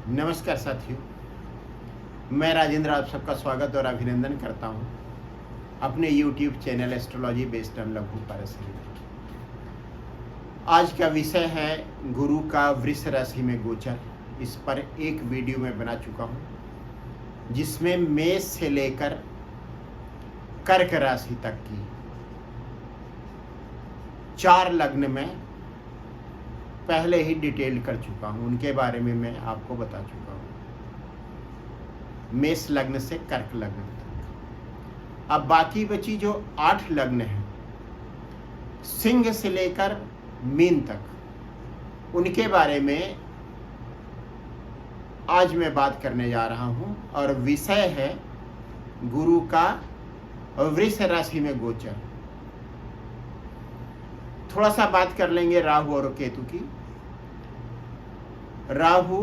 नमस्कार साथियों, मैं राजेंद्र आप सबका स्वागत और अभिनंदन करता हूं अपने YouTube channel astrology based on लघु पारसरी में। आज का विषय है गुरु का वृष राशि में गोचर। इस पर एक वीडियो मैं बना चुका हूं जिसमें मेष से लेकर कर्क राशि तक की 4 लग्न में पहले ही डिटेल कर चुका हूं, उनके बारे में मैं आपको बता चुका हूं, मेष लग्न से कर्क लग्न तक। अब बाकी बची जो 8 लग्न हैं, सिंह से लेकर मीन तक, उनके बारे में आज मैं बात करने जा रहा हूं और विषय है गुरु का वृष राशि में गोचर। थोड़ा सा बात कर लेंगे राहु और केतु की। राहु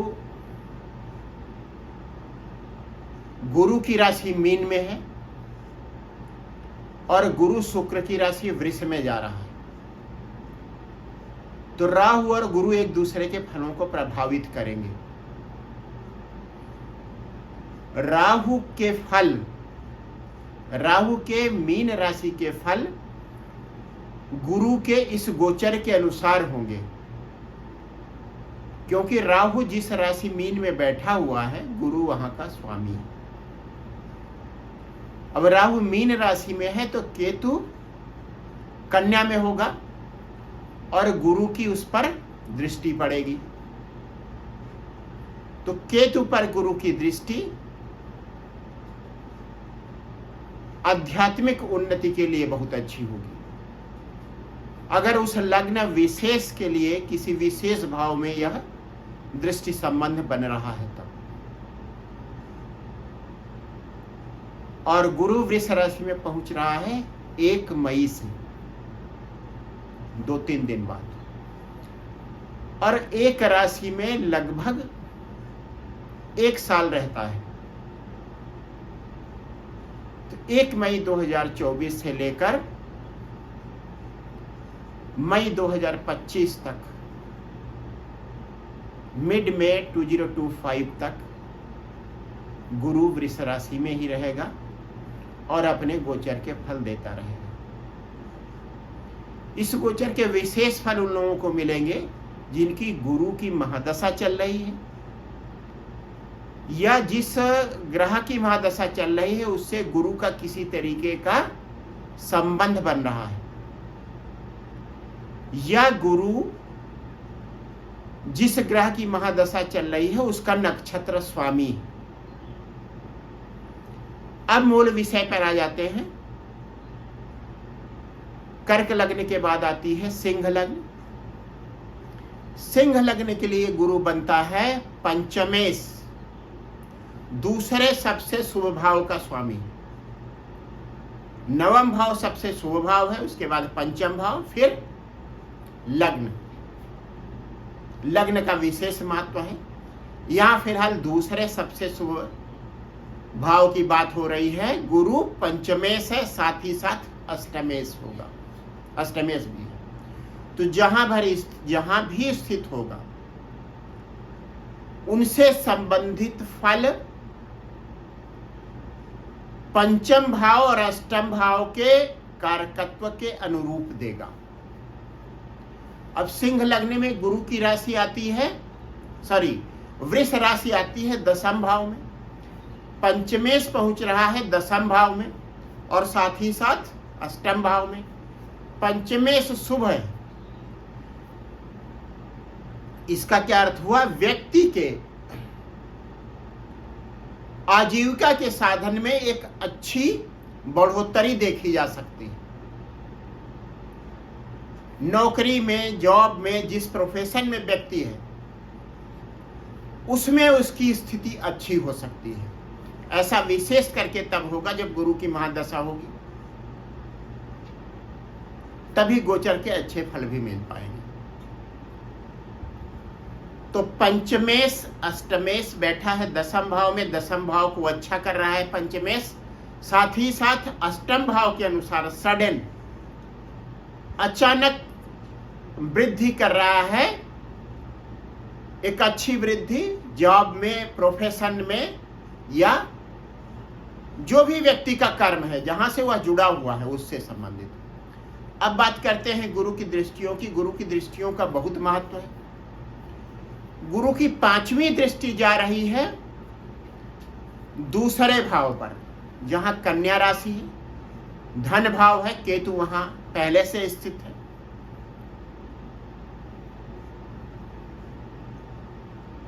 गुरु की राशि मीन में है और गुरु शुक्र की राशि वृष में जा रहा है। तो राहु और गुरु एक दूसरे के फलों को प्रभावित करेंगे। राहु के फल, राहु के मीन राशि के फल गुरु के इस गोचर के अनुसार होंगे, क्योंकि राहु जिस राशि मीन में बैठा हुआ है गुरु वहां का स्वामी है। अब राहु मीन राशि में है तो केतु कन्या में होगा और गुरु की उस पर दृष्टि पड़ेगी। तो केतु पर गुरु की दृष्टि आध्यात्मिक उन्नति के लिए बहुत अच्छी होगी। अगर उस लग्न विशेष के लिए किसी विशेष भाव में यह दृष्टि संबंध बन रहा है तब। और गुरु वृष राशि में पहुंच रहा है 1 मई से 2-3 दिन बाद, और एक राशि में लगभग 1 साल रहता है। तो 1 मई 2024 से लेकर मई 2025 तक, मिड में 2025 तक गुरु वृष राशि में ही रहेगा और अपने गोचर के फल देता रहेगा। इस गोचर के विशेष फल उन लोगों को मिलेंगे जिनकी गुरु की महादशा चल रही है या जिस ग्रह की महादशा चल रही है उससे गुरु का किसी तरीके का संबंध बन रहा है, या गुरु जिस ग्रह की महादशा चल रही है उसका नक्षत्र स्वामी। अब मूल विषय पर आ जाते हैं। कर्क लग्न के बाद आती है सिंह लग्न। सिंह लग्न के लिए गुरु बनता है पंचमेश, दूसरे सबसे शुभ भाव का स्वामी। नवम भाव सबसे शुभ भाव है, उसके बाद पंचम भाव, फिर लग्न। लग्न का विशेष महत्व है। यहां फिलहाल दूसरे सबसे शुभ भाव की बात हो रही है। गुरु पंचमेश है, साथ ही साथ अष्टमेश होगा, अष्टमेश भी है। तो जहां भी स्थित होगा उनसे संबंधित फल पंचम भाव और अष्टम भाव के कारकत्व के अनुरूप देगा। अब सिंह लग्न में गुरु की राशि आती है, वृष राशि आती है 10वें भाव में, पंचमेश पहुंच रहा है 10वें भाव में और साथ ही साथ अष्टम भाव में। पंचमेश शुभ है। इसका क्या अर्थ हुआ? व्यक्ति के आजीविका के साधन में एक अच्छी बढ़ोतरी देखी जा सकती है। नौकरी में, जॉब में, जिस प्रोफेशन में व्यक्ति है उसमें उसकी स्थिति अच्छी हो सकती है। ऐसा विशेष करके तब होगा जब गुरु की महादशा होगी, तभी गोचर के अच्छे फल भी मिल पाएंगे। तो पंचमेश अष्टमेश बैठा है 10वें भाव में, 10वें भाव को अच्छा कर रहा है पंचमेश, साथ ही साथ अष्टम भाव के अनुसार सडन अचानक वृद्धि कर रहा है। एक अच्छी वृद्धि जॉब में, प्रोफेशन में, या जो भी व्यक्ति का कर्म है जहां से वह जुड़ा हुआ है उससे संबंधित। अब बात करते हैं गुरु की दृष्टियों की। गुरु की दृष्टियों का बहुत महत्व है। गुरु की 5वीं दृष्टि जा रही है दूसरे भाव पर, जहां कन्या राशि है, धन भाव है, केतु वहां पहले से स्थित है।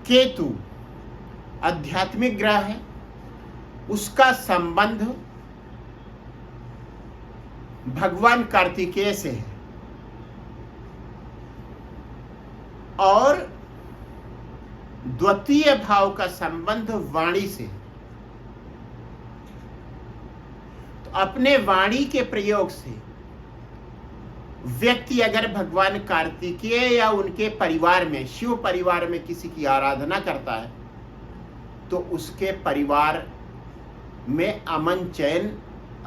केतु आध्यात्मिक ग्रह है, उसका संबंध भगवान कार्तिकेय से है और द्वितीय भाव का संबंध वाणी से है। तो अपने वाणी के प्रयोग से व्यक्ति अगर भगवान कार्तिकेय या उनके परिवार में, शिव परिवार में किसी की आराधना करता है तो उसके परिवार में अमन चैन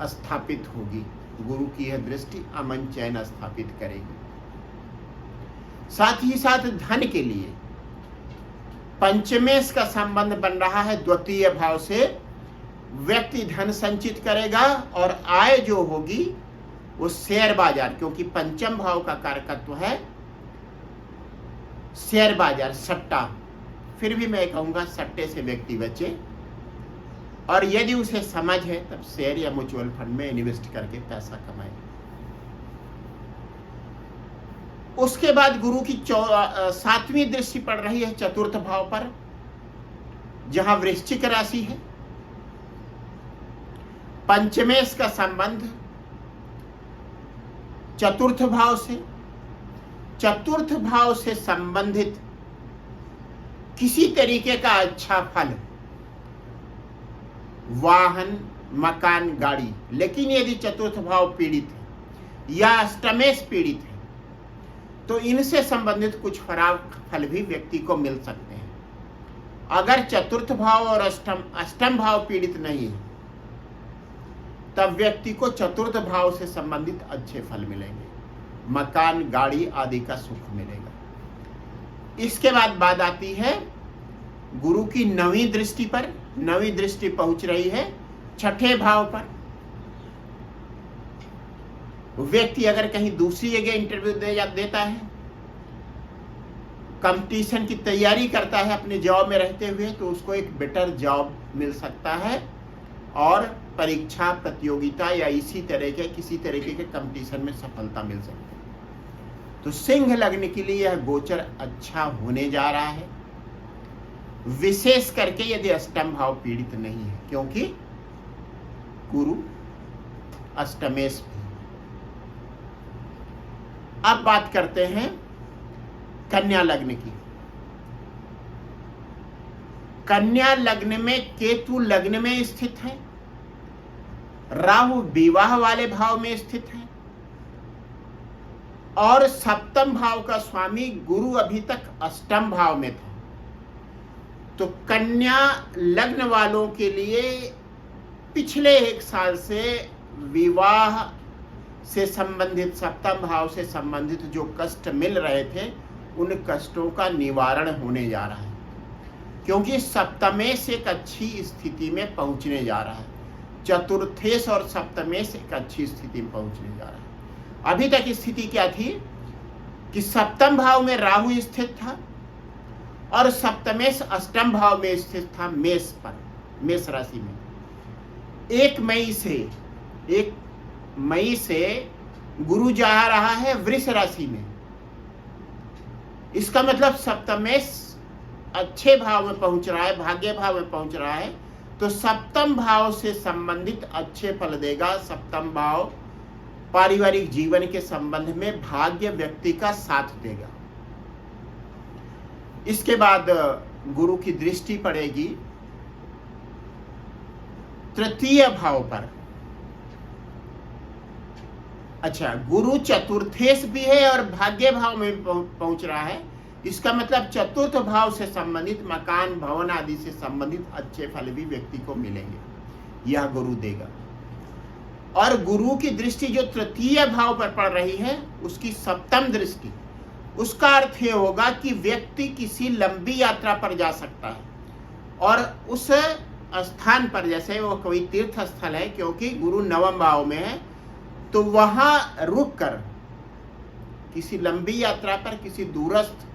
स्थापित होगी। गुरु की यह दृष्टि अमन चैन स्थापित करेगी। साथ ही साथ धन के लिए पंचमेश का संबंध बन रहा है द्वितीय भाव से। व्यक्ति धन संचित करेगा और आय जो होगी वो शेयर बाजार, क्योंकि पंचम भाव का कारकत्व है शेयर बाजार, सट्टा। फिर भी मैं कहूंगा सट्टे से व्यक्ति बचे, और यदि उसे समझ है तब शेयर या म्यूचुअल फंड में इन्वेस्ट करके पैसा कमाए। उसके बाद गुरु की 7वीं दृष्टि पड़ रही है चतुर्थ भाव पर, जहां वृश्चिक राशि है। पंचमेश का संबंध चतुर्थ भाव से। चतुर्थ भाव से संबंधित किसी तरीके का अच्छा फल, वाहन, मकान, गाड़ी। लेकिन यदि चतुर्थ भाव पीड़ित है या अष्टमेश पीड़ित है तो इनसे संबंधित कुछ खराब फल भी व्यक्ति को मिल सकते हैं। अगर चतुर्थ भाव और अष्टम भाव पीड़ित नहीं है तब व्यक्ति को चतुर्थ भाव से संबंधित अच्छे फल मिलेंगे, मकान, गाड़ी आदि का सुख मिलेगा। इसके बाद बात आती है गुरु की 9वीं दृष्टि पर। 9वीं दृष्टि पहुंच रही है 6ठे भाव पर। व्यक्ति अगर कहीं दूसरी जगह इंटरव्यू देता है, कंपटीशन की तैयारी करता है अपने जॉब में रहते हुए, तो उसको एक बेटर जॉब मिल सकता है और परीक्षा, प्रतियोगिता या इसी तरह के किसी तरीके के कंपटीशन में सफलता मिल सकती है। तो सिंह लग्न के लिए यह गोचर अच्छा होने जा रहा है, विशेष करके यदि अष्टम भाव पीड़ित नहीं है, क्योंकि गुरु अष्टमेश भी। अब बात करते हैं कन्या लग्न की। कन्या लग्न में केतु लग्न में स्थित है, राहु विवाह वाले भाव में स्थित है और सप्तम भाव का स्वामी गुरु अभी तक अष्टम भाव में था। तो कन्या लग्न वालों के लिए पिछले 1 साल से विवाह से संबंधित, सप्तम भाव से संबंधित जो कष्ट मिल रहे थे उन कष्टों का निवारण होने जा रहा है, क्योंकि सप्तमेश एक अच्छी स्थिति में पहुंचने जा रहा है। चतुर्थेश और सप्तमेश एक अच्छी स्थिति में पहुंचने जा रहा है। अभी तक स्थिति क्या थी कि सप्तम भाव में राहु स्थित था और सप्तमेश अष्टम भाव में स्थित था मेष पर, मेष राशि में। 1 मई से गुरु जा रहा है वृष राशि में। इसका मतलब सप्तमेश अच्छे भाव में पहुंच रहा है, भाग्य भाव में पहुंच रहा है, तो सप्तम भाव से संबंधित अच्छे फल देगा। सप्तम भाव पारिवारिक जीवन के संबंध में भाग्य व्यक्ति का साथ देगा। इसके बाद गुरु की दृष्टि पड़ेगी तृतीय भाव पर। अच्छा, गुरु चतुर्थेश भी है और भाग्य भाव में पहुंच रहा है। इसका मतलब चतुर्थ भाव से संबंधित मकान, भवन आदि से संबंधित अच्छे फल भी व्यक्ति को मिलेंगे, यह गुरु देगा। और गुरु की दृष्टि जो तृतीय भाव पर पड़ रही है, उसकी सप्तम दृष्टि, उसका अर्थ यह होगा कि व्यक्ति किसी लंबी यात्रा पर जा सकता है। और उस स्थान पर, जैसे वो कोई तीर्थ स्थल है, क्योंकि गुरु नवम भाव में है, तो वहां रुक कर किसी लंबी यात्रा पर, किसी दूरस्थ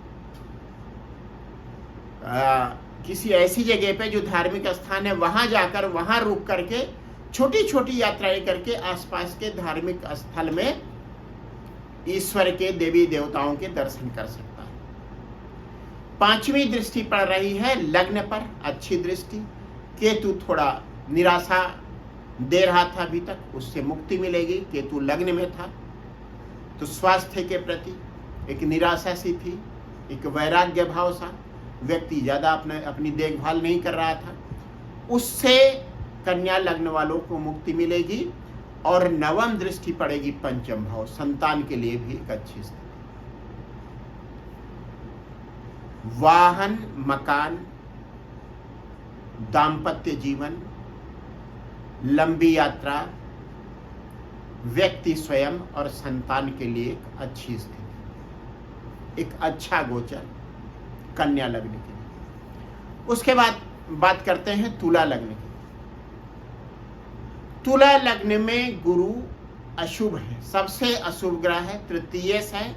किसी ऐसी जगह पे जो धार्मिक स्थान है, वहां जाकर, वहां रुक करके छोटी छोटी यात्राएं करके आसपास के धार्मिक स्थल में ईश्वर के, देवी देवताओं के दर्शन कर सकता है। पांचवी दृष्टि पड़ रही है लग्न पर, अच्छी दृष्टि। केतु थोड़ा निराशा दे रहा था अभी तक, उससे मुक्ति मिलेगी। केतु लग्न में था तो स्वास्थ्य के प्रति एक निराशा सी थी, एक वैराग्य भाव सा, व्यक्ति ज्यादा अपनी देखभाल नहीं कर रहा था, उससे कन्या लग्न वालों को मुक्ति मिलेगी। और नवम दृष्टि पड़ेगी पंचम भाव, संतान के लिए भी एक अच्छी स्थिति। वाहन, मकान, दाम्पत्य जीवन, लंबी यात्रा, व्यक्ति स्वयं और संतान के लिए एक अच्छी स्थिति, एक अच्छा गोचर कन्या लग्न के लिए। उसके बाद बात करते हैं तुला लग्न की। तुला लग्न में गुरु अशुभ है, सबसे अशुभ ग्रह है, तृतीयेश है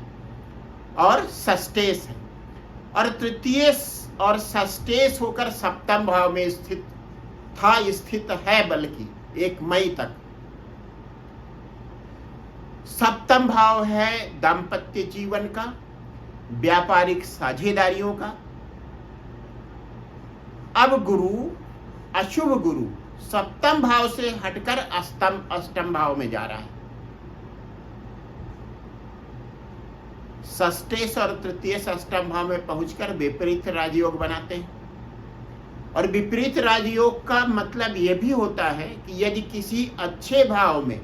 और षष्ठेश है। और तृतीयेश और षष्ठेश होकर सप्तम भाव में स्थित है, बल्कि 1 मई तक। सप्तम भाव है दाम्पत्य जीवन का, व्यापारिक साझेदारियों का। अब गुरु, अशुभ गुरु, सप्तम भाव से हटकर अष्टम भाव में जा रहा है। षष्ठेश और तृतीयेश अष्टम भाव में पहुंचकर विपरीत राजयोग बनाते हैं। और विपरीत राजयोग का मतलब यह भी होता है कि यदि किसी अच्छे भाव में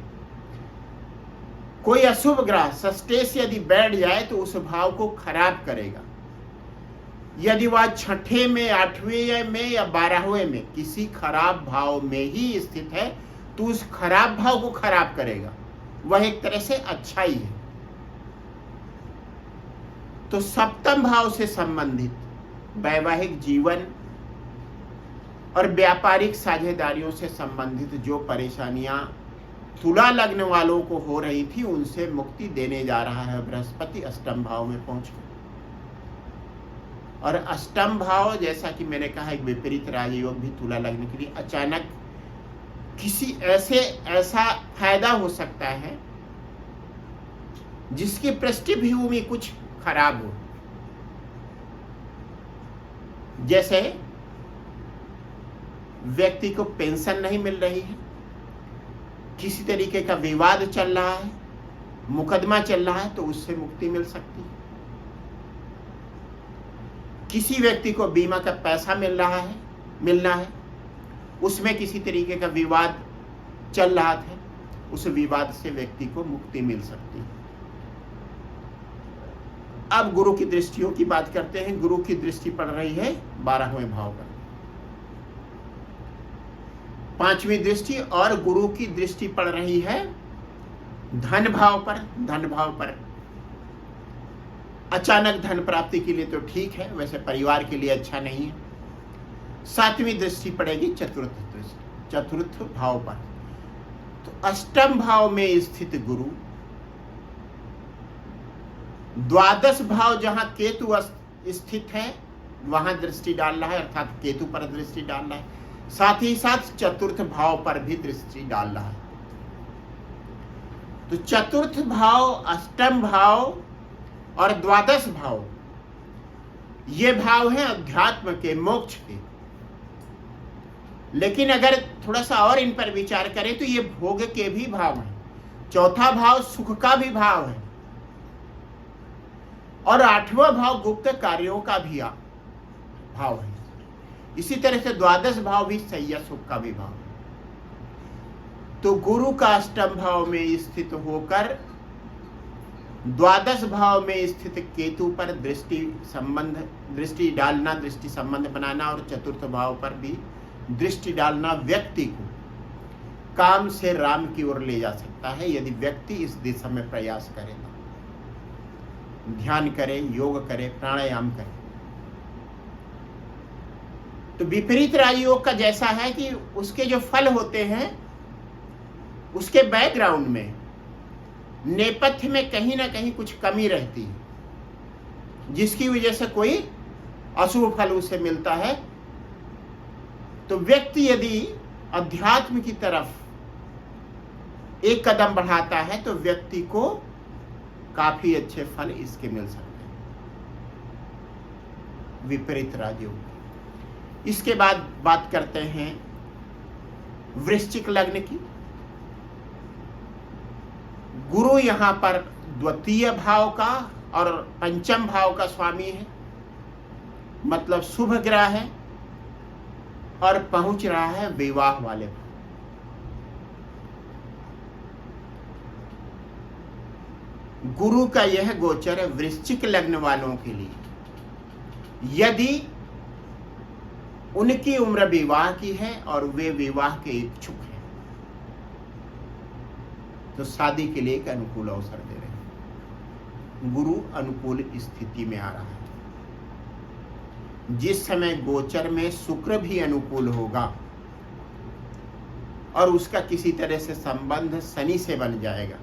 कोई अशुभ ग्रह षष्ठेश यदि बैठ जाए तो उस भाव को खराब करेगा। यदि वह छठे में, 8वें में या 12वें में किसी खराब भाव में ही स्थित है तो उस खराब भाव को खराब करेगा। वह एक तरह से अच्छा ही है। तो सप्तम भाव से संबंधित वैवाहिक जीवन और व्यापारिक साझेदारियों से संबंधित जो परेशानियां तुला लग्न वालों को हो रही थी, उनसे मुक्ति देने जा रहा है बृहस्पति अष्टम भाव में पहुंचकर। और अष्टम भाव, जैसा कि मैंने कहा, एक विपरीत राजयोग भी तुला लग्न के लिए अचानक किसी ऐसा फायदा हो सकता है जिसकी पृष्ठभूमि कुछ खराब हो। जैसे व्यक्ति को पेंशन नहीं मिल रही है, किसी तरीके का विवाद चल रहा है, मुकदमा चल रहा है, तो उससे मुक्ति मिल सकती है। किसी व्यक्ति को बीमा का पैसा मिलना है, उसमें किसी तरीके का विवाद चल रहा था, उस विवाद से व्यक्ति को मुक्ति मिल सकती है। अब गुरु की दृष्टियों की बात करते हैं। गुरु की दृष्टि पड़ रही है 12वें भाव पर, 5वीं दृष्टि, और गुरु की दृष्टि पड़ रही है धन भाव पर। धन भाव पर अचानक धन प्राप्ति के लिए तो ठीक है, वैसे परिवार के लिए अच्छा नहीं है। 7वीं दृष्टि पड़ेगी चतुर्थ भाव पर। तो अष्टम भाव में स्थित गुरु, द्वादश भाव जहां केतु स्थित है वहां दृष्टि डाल रहा है, अर्थात केतु पर दृष्टि डाल रहा है। साथ ही साथ चतुर्थ भाव पर भी दृष्टि डाल रहा है। तो चतुर्थ भाव, अष्टम भाव और द्वादश भाव, ये भाव हैं अध्यात्म के, मोक्ष के। लेकिन अगर थोड़ा सा और इन पर विचार करें तो ये भोग के भी भाव हैं। चौथा भाव सुख का भी भाव है, और 8वां भाव गुप्त कार्यों का भी भाव है। इसी तरह से द्वादश भाव भी सैया सुख का भी भाव है। तो गुरु का अष्टम भाव में स्थित होकर द्वादश भाव में स्थित केतु पर दृष्टि डालना, दृष्टि संबंध बनाना, और चतुर्थ भाव पर भी दृष्टि डालना व्यक्ति को काम से राम की ओर ले जा सकता है, यदि व्यक्ति इस दिशा में प्रयास करे, ध्यान करे, योग करे, प्राणायाम करे। तो विपरीत राजयोग का जैसा है कि उसके जो फल होते हैं उसके बैकग्राउंड में, नेपथ्य में कहीं ना कहीं कुछ कमी रहती है, जिसकी वजह से कोई अशुभ फल उसे मिलता है। तो व्यक्ति यदि अध्यात्म की तरफ एक कदम बढ़ाता है तो व्यक्ति को काफी अच्छे फल इसके मिल सकते हैं, विपरीत राजयोग। इसके बाद बात करते हैं वृश्चिक लग्न की। गुरु यहां पर द्वितीय भाव का और पंचम भाव का स्वामी है, मतलब शुभ ग्रह है, और पहुंच रहा है विवाह वाले भाव। गुरु का यह गोचर है वृश्चिक लग्न वालों के लिए, यदि उनकी उम्र विवाह की है और वे विवाह के इच्छुक हैं तो शादी के लिए एक अनुकूल अवसर दे रहे हैं। गुरु अनुकूल स्थिति में आ रहा है। जिस समय गोचर में शुक्र भी अनुकूल होगा और उसका किसी तरह से संबंध शनि से बन जाएगा,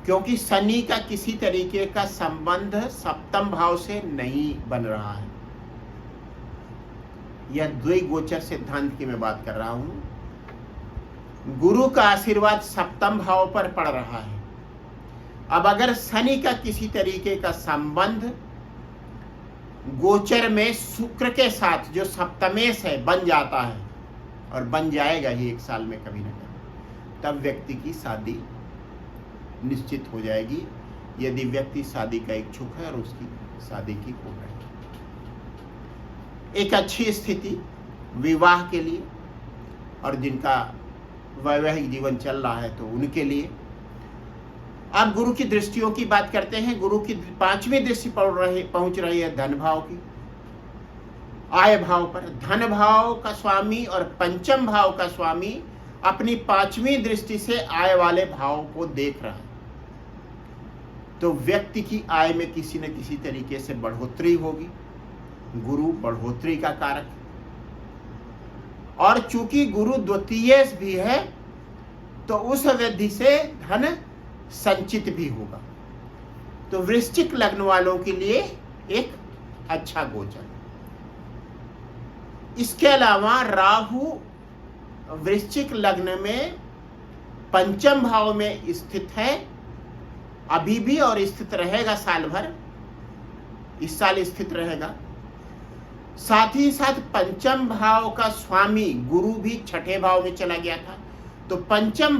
क्योंकि शनि का किसी तरीके का संबंध सप्तम भाव से नहीं बन रहा है। यह द्विगोचर सिद्धांत की मैं बात कर रहा हूं। गुरु का आशीर्वाद सप्तम भाव पर पड़ रहा है। अब अगर शनि का किसी तरीके का संबंध गोचर में शुक्र के साथ जो सप्तमेश है बन जाता है, और बन जाएगा ही एक साल में कभी ना कभी, तब व्यक्ति की शादी निश्चित हो जाएगी, यदि व्यक्ति शादी का इच्छुक है और उसकी शादी की हो रही है। एक अच्छी स्थिति विवाह के लिए, और जिनका वैवाहिक जीवन चल रहा है तो उनके लिए। अब गुरु की दृष्टियों की बात करते हैं। गुरु की 5वीं दृष्टि पहुंच रही है धन भाव की, आय भाव पर। धन भाव का स्वामी और पंचम भाव का स्वामी अपनी 5वीं दृष्टि से आय वाले भाव को देख रहा है, तो व्यक्ति की आय में किसी न किसी तरीके से बढ़ोतरी होगी। गुरु बढ़ोतरी का कारक है, और चूंकि गुरु द्वितीय भी है तो उस वृद्धि से धन संचित भी होगा। तो वृश्चिक लग्न वालों के लिए एक अच्छा गोचर। इसके अलावा राहु वृश्चिक लग्न में पंचम भाव में स्थित है अभी भी, और स्थित रहेगा साल भर, इस साल स्थित रहेगा। साथ ही साथ पंचम भाव का स्वामी गुरु भी 6ठे भाव में चला गया था, तो पंचम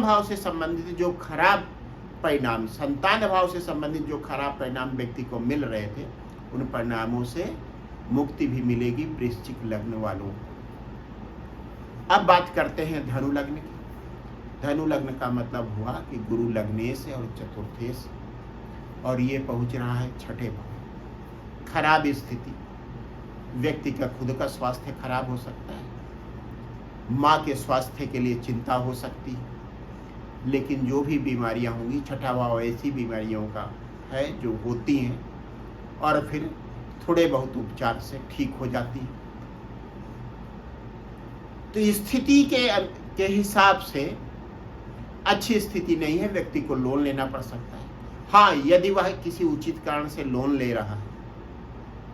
भाव से संबंधित जो खराब परिणाम, संतान भाव से संबंधित जो खराब परिणाम व्यक्ति को मिल रहे थे, उन परिणामों से मुक्ति भी मिलेगी वृश्चिक लग्न वालों को। अब बात करते हैं धनु लग्न की। धनु लग्न का मतलब हुआ कि गुरु लग्नेश है और चतुर्थेश, और ये पहुंच रहा है 6ठे भाव। खराब स्थिति, व्यक्ति का खुद का स्वास्थ्य खराब हो सकता है, माँ के स्वास्थ्य के लिए चिंता हो सकती है, लेकिन जो भी बीमारियां होंगी, 6ठा भाव ऐसी बीमारियों का है जो होती हैं और फिर थोड़े बहुत उपचार से ठीक हो जाती है। तो स्थिति के हिसाब से अच्छी स्थिति नहीं है, व्यक्ति को लोन लेना पड़ सकता है। हाँ, यदि वह किसी उचित कारण से लोन ले रहा है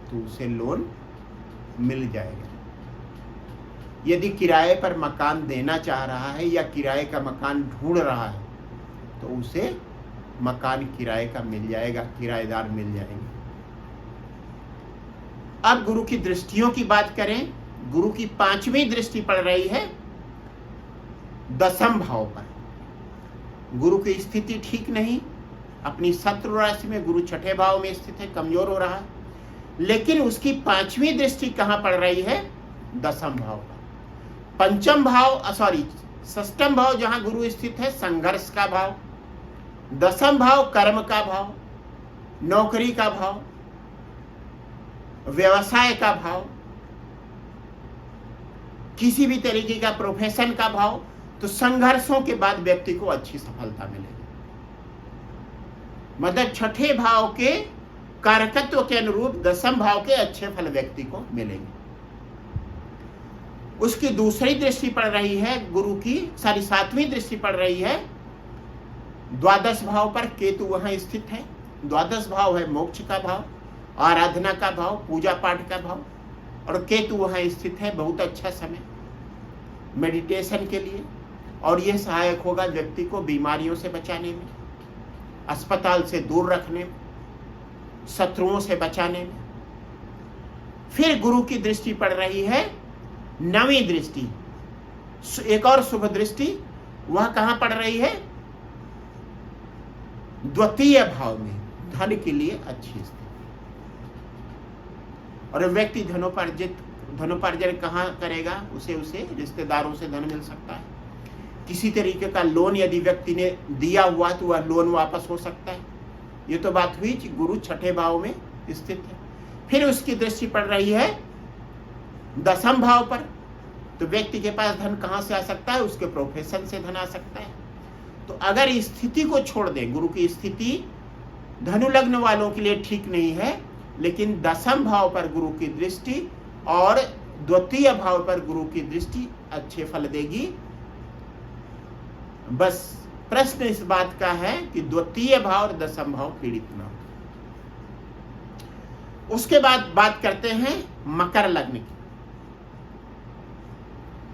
तो उसे लोन मिल जाएगा। यदि किराए पर मकान देना चाह रहा है या किराए का मकान ढूंढ रहा है तो उसे मकान किराए का मिल जाएगा, किराएदार मिल जाएंगे। अब गुरु की दृष्टियों की बात करें। गुरु की 5वीं दृष्टि पड़ रही है 10म भाव पर। गुरु की स्थिति ठीक नहीं, अपनी शत्रु राशि में गुरु 6ठे भाव में स्थित है, कमजोर हो रहा है, लेकिन उसकी 5वीं दृष्टि कहां पड़ रही है? 10म भाव पर। षष्ठम भाव जहां गुरु स्थित है संघर्ष का भाव, 10म भाव कर्म का भाव, नौकरी का भाव, व्यवसाय का भाव, किसी भी तरीके का प्रोफेशन का भाव। तो संघर्षों के बाद व्यक्ति को अच्छी सफलता मिलेगी। मतलब 6ठे भाव के कारकत्व के अनुरूप दशम भाव के अच्छे फल व्यक्ति को मिलेंगे। उसकी दूसरी दृष्टि पड़ रही है गुरु की, सातवीं दृष्टि पड़ रही है द्वादश भाव पर। केतु वहां स्थित है। द्वादश भाव है मोक्ष का भाव, आराधना का भाव, पूजा पाठ का भाव, और केतु वहां स्थित है। बहुत अच्छा समय मेडिटेशन के लिए, और यह सहायक होगा व्यक्ति को बीमारियों से बचाने में, अस्पताल से दूर रखने में, शत्रुओं से बचाने में। फिर गुरु की दृष्टि पड़ रही है नवीं दृष्टि, एक और शुभ दृष्टि। वह कहां पड़ रही है? द्वितीय भाव में, धन के लिए अच्छी स्थिति। और व्यक्ति धनोपार्जन कहां करेगा? उसे रिश्तेदारों से धन मिल सकता है। किसी तरीके का लोन यदि व्यक्ति ने दिया हुआ तो वह लोन वापस हो सकता है। ये तो बात हुई कि गुरु छठे भाव में स्थित है। फिर उसकी दृष्टि पड़ रही है दशम भाव पर, तो व्यक्ति के पास धन कहां से आ सकता है? उसके प्रोफेशन से धन आ सकता है। तो अगर इस स्थिति को छोड़ दें, गुरु की स्थिति धनु लग्न वालों के लिए ठीक नहीं है, लेकिन दशम भाव पर गुरु की दृष्टि और द्वितीय भाव पर गुरु की दृष्टि अच्छे फल देगी। बस प्रश्न इस बात का है कि द्वितीय भाव और दशम भाव पीड़ित न हो। उसके बाद बात करते हैं मकर लग्न की।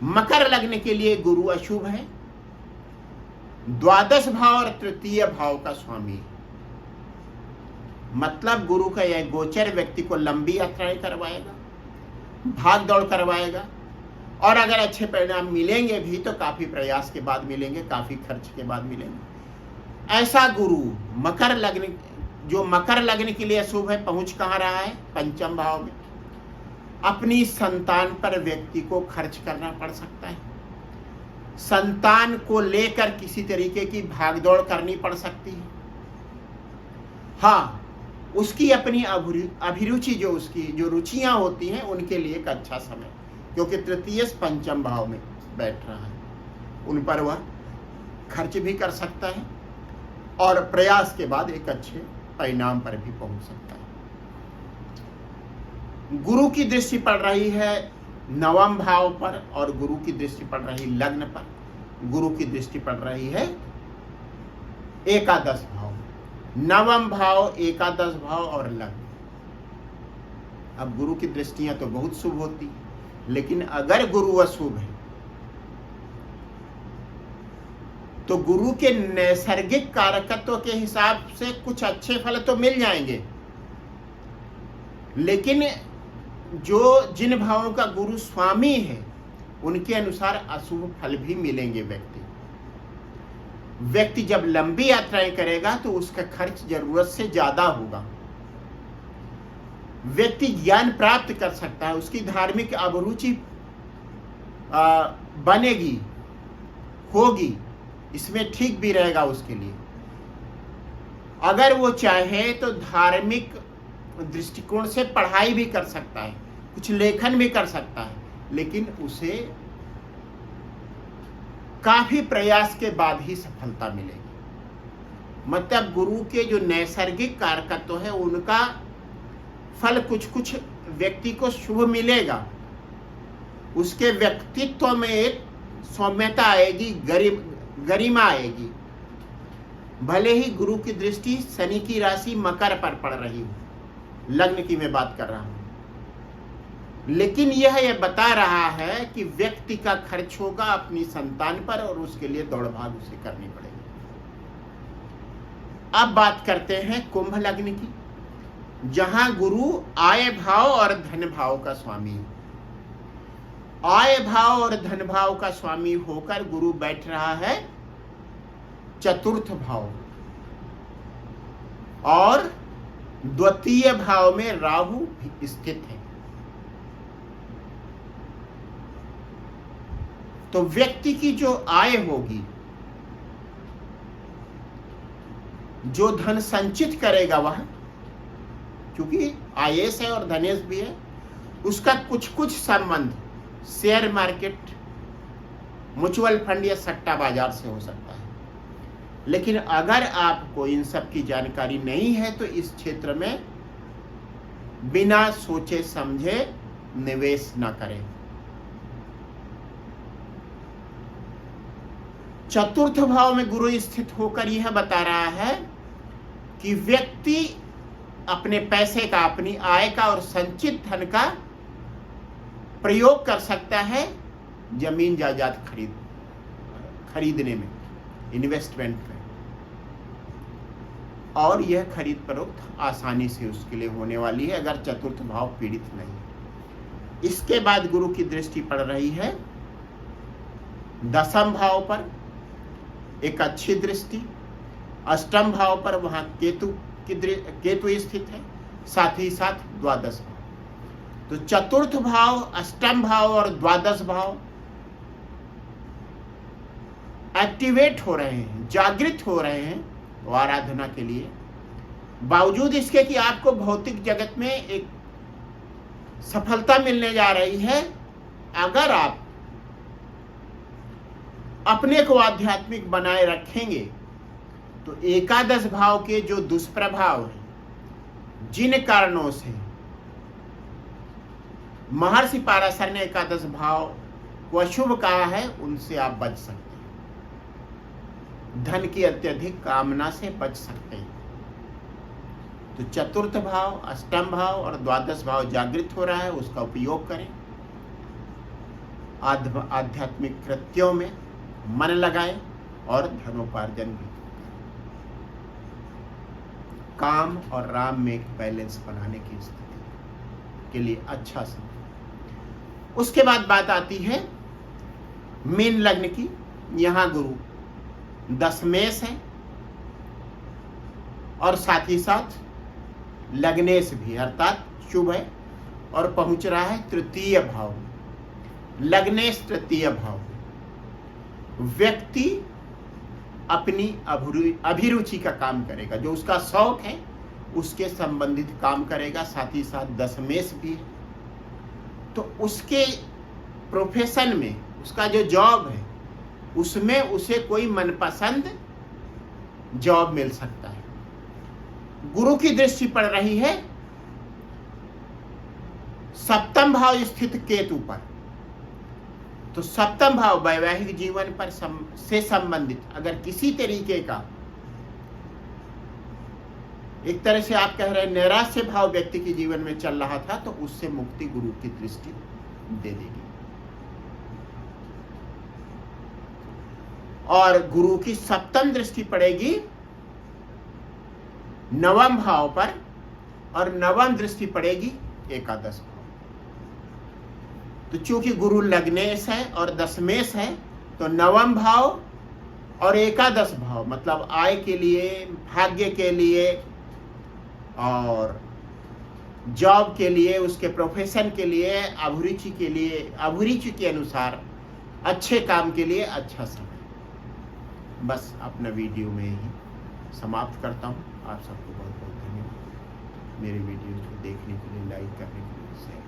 मकर लग्न के लिए गुरु अशुभ है, द्वादश भाव और तृतीय भाव का स्वामी है। मतलब गुरु का यह गोचर व्यक्ति को लंबी यात्राएं करवाएगा, भाग दौड़ करवाएगा, और अगर अच्छे परिणाम मिलेंगे भी तो काफी प्रयास के बाद मिलेंगे, काफी खर्च के बाद मिलेंगे। ऐसा गुरु मकर लग्न, जो मकर लग्न के लिए अशुभ है, पहुंच कहां रहा है? पंचम भाव में। अपनी संतान पर व्यक्ति को खर्च करना पड़ सकता है। संतान को लेकर किसी तरीके की भागदौड़ करनी पड़ सकती है। हाँ, उसकी अपनी अभिरुचि, जो रुचियां होती हैं, उनके लिए एक अच्छा समय, क्योंकि तृतीय पंचम भाव में बैठ रहा है, उन पर वह खर्च भी कर सकता है और प्रयास के बाद एक अच्छे परिणाम पर भी पहुंच सकता है। गुरु की दृष्टि पड़ रही है नवम भाव पर, और गुरु की दृष्टि पड़ रही लग्न पर। गुरु की दृष्टि पड़ रही है एकादश भाव, नवम भाव, एकादश भाव और लग्न। अब गुरु की दृष्टियां तो बहुत शुभ होती है, लेकिन अगर गुरु अशुभ है तो गुरु के नैसर्गिक कारकत्व के हिसाब से कुछ अच्छे फल तो मिल जाएंगे, लेकिन जिन भावों का गुरु स्वामी है उनके अनुसार अशुभ फल भी मिलेंगे। व्यक्ति जब लंबी यात्राएं करेगा तो उसका खर्च जरूरत से ज्यादा होगा। व्यक्ति ज्ञान प्राप्त कर सकता है, उसकी धार्मिक अभिरुचि बनेगी, होगी, इसमें ठीक भी रहेगा उसके लिए। अगर वो चाहे तो धार्मिक दृष्टिकोण से पढ़ाई भी कर सकता है, कुछ लेखन भी कर सकता है, लेकिन उसे काफी प्रयास के बाद ही सफलता मिलेगी। मतलब गुरु के जो नैसर्गिक कारकत्व है उनका फल कुछ व्यक्ति को शुभ मिलेगा। उसके व्यक्तित्व में एक सौम्यता आएगी, गरिमा आएगी। भले ही गुरु की दृष्टि शनि की राशि मकर पर पड़ रही हो, लग्न की मैं बात कर रहा हूं, लेकिन यह बता रहा है कि व्यक्ति का खर्च होगा अपनी संतान पर और उसके लिए दौड़ भाग उसे करनी पड़ेगी। अब बात करते हैं कुंभ लग्न की, जहां गुरु आय भाव और धन भाव का स्वामी है। आय भाव और धन भाव का स्वामी होकर गुरु बैठ रहा है चतुर्थ भाव, और द्वितीय भाव में राहु स्थित है। तो व्यक्ति की जो आय होगी, जो धन संचित करेगा वह, क्योंकि आयस है और धनेश भी है, उसका कुछ संबंध शेयर मार्केट, म्यूचुअल फंड या सट्टा बाजार से हो सकता है। लेकिन अगर आपको इन सब की जानकारी नहीं है तो इस क्षेत्र में बिना सोचे समझे निवेश न करें। चतुर्थ भाव में गुरु स्थित होकर यह बता रहा है कि व्यक्ति अपने पैसे का, अपनी आय का और संचित धन का प्रयोग कर सकता है जमीन जायदाद खरीदने में, इन्वेस्टमेंट में, और यह खरीद फरोख्त आसानी से उसके लिए होने वाली है अगर चतुर्थ भाव पीड़ित नहीं है। इसके बाद गुरु की दृष्टि पड़ रही है दसम भाव पर, एक अच्छी दृष्टि। अष्टम भाव पर वहां केतु स्थित है, साथ ही साथ द्वादश भाव। तो चतुर्थ भाव, अष्टम भाव और द्वादश भाव एक्टिवेट हो रहे हैं, जागृत हो रहे हैं वो आराधना के लिए। बावजूद इसके कि आपको भौतिक जगत में एक सफलता मिलने जा रही है, अगर आप अपने को आध्यात्मिक बनाए रखेंगे तो एकादश भाव के जो दुष्प्रभाव हैं, जिन कारणों से महर्षि पाराशर ने एकादश भाव को अशुभ कहा है, उनसे आप बच सकते हैं। धन की अत्यधिक कामना से बच सकते हैं। तो चतुर्थ भाव, अष्टम भाव और द्वादश भाव जागृत हो रहा है, उसका उपयोग करें। आध्यात्मिक कृत्यों में मन लगाएं और धनोपार्जन भी। काम और राम में एक बैलेंस बनाने की स्थिति के लिए अच्छा समय। उसके बाद बात आती है मीन लग्न की। यहां गुरु दशमेश है और साथ ही साथ लग्नेश भी, अर्थात शुभ है, और पहुंच रहा है तृतीय भाव। लग्नेश तृतीय भाव, व्यक्ति अपनी अभिरुचि का काम करेगा, जो उसका शौक है उसके संबंधित काम करेगा। साथ ही साथ दशमेश भी है, तो उसके प्रोफेशन में, उसका जो जॉब है उसमें उसे कोई मनपसंद जॉब मिल सकता है। गुरु की दृष्टि पड़ रही है सप्तम भाव स्थित केतु पर। तो सप्तम भाव वैवाहिक जीवन पर से संबंधित अगर किसी तरीके का, एक तरह से आप कह रहे हैं नैराश्य भाव व्यक्ति के जीवन में चल रहा था, तो उससे मुक्ति गुरु की दृष्टि दे देगी। और गुरु की सप्तम दृष्टि पड़ेगी नवम भाव पर, और नवम दृष्टि पड़ेगी एकादश भाव। तो चूंकि गुरु लग्नेश है और दशमेश है, तो नवम भाव और एकादश भाव मतलब आय के लिए, भाग्य के लिए और जॉब के लिए, उसके प्रोफेशन के लिए, अभिरुचि के अनुसार अच्छे काम के लिए अच्छा समय। बस अपना वीडियो में ही समाप्त करता हूँ। आप सबको बहुत बहुत धन्यवाद। मेरे वीडियो को देखने के लिए, लाइक करने के लिए, शेयर